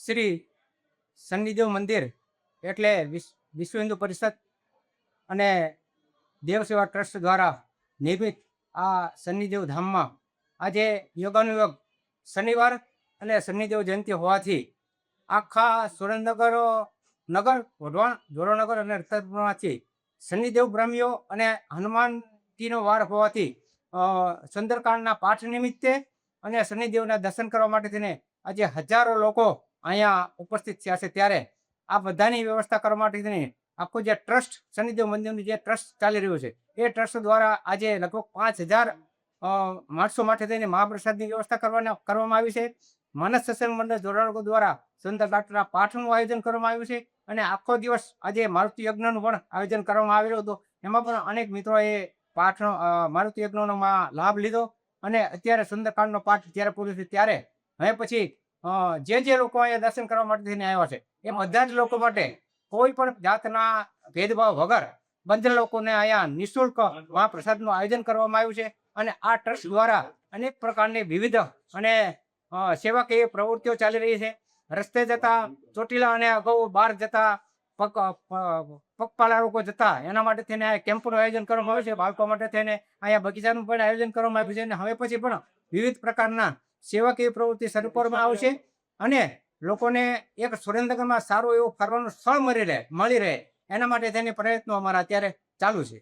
શ્રી શનિદેવ મંદિર એટલે વિશ્વ હિન્દુ પરિષદ અને દેવ સેવા ટ્રસ્ટ દ્વારા નિર્મિત આ શનિદેવ ધામમાં આજે યોગાનુયોગ શનિવાર અને શનિદેવ જયંતિ હોવાથી આખા સુરેન્દ્રનગર નગર વઢવાણ જોરાનગર અને રતનપુરમાંથી શનિદેવ બ્રાહ્મીઓ અને હનુમાનજીનો વાર હોવાથી સુંદરકાંડના પાઠ નિમિત્તે અને શનિદેવના દર્શન કરવા માટે થઈને આજે હજારો લોકો અહીંયા ઉપસ્થિત થયા છે। ત્યારે આ બધાની વ્યવસ્થા કરવા માટે થઈને આખું જે ટ્રસ્ટ શનિદેવ મંદિરનું જે ટ્રસ્ટ ચાલી રહ્યું છે એ ટ્રસ્ટ દ્વારા આજે લગભગ 5000 માણસો માટે થઈને મહાપ્રસાદની વ્યવસ્થા કરવામાં આવી છે। માનસ સત્સંગ મંડળ જોરાનગર દ્વારા સુંદરકાંડના પાઠનું આયોજન કરવામાં આવ્યું છે અને આખો દિવસ આજે મારુતિ યજ્ઞનું પણ આયોજન કરવામાં આવેલું હતું। એમાં પણ અનેક મિત્રોએ પાઠનો મારુતિ યજ્ઞનો લાભ લીધો અને અત્યારે સુંદરકાંડનો પાઠ જ્યારે પૂરો થયો ત્યારે હવે પછી જે લોકો અહીંયા દર્શન કરવા માટે થઈને આવ્યા છે એ બધા જ લોકો માટે કોઈ પણ જાતના ભેદભાવ વગર બધા લોકોને અહીંયા નિઃશુલ્ક મહાપ્રસાદનું આયોજન કરવામાં આવ્યું છે અને આ ટ્રસ્ટ દ્વારા અનેક પ્રકારની વિવિધ અને સેવાકીય પ્રવૃત્તિઓ ચાલી રહી છે। રસ્તે જતા ચોટીલા અને અગાઉ બહાર જતા પગપાળા લોકો જતા એના માટે થઈને કેમ્પનું આયોજન કરવામાં આવ્યું છે। બાળકો માટે થઈને અહીંયા બગીચાનું પણ આયોજન કરવામાં આવ્યું છે અને હવે પછી પણ વિવિધ પ્રકારના સેવાકીય પ્રવૃત્તિ શરૂ કરવામાં આવશે અને લોકોને એક સુરેન્દ્રનગરમાં સારું એવું ફરવાનું સ્થળ મળી રહે એના માટે થઈને પ્રયત્નો અમારા અત્યારે ચાલુ છે।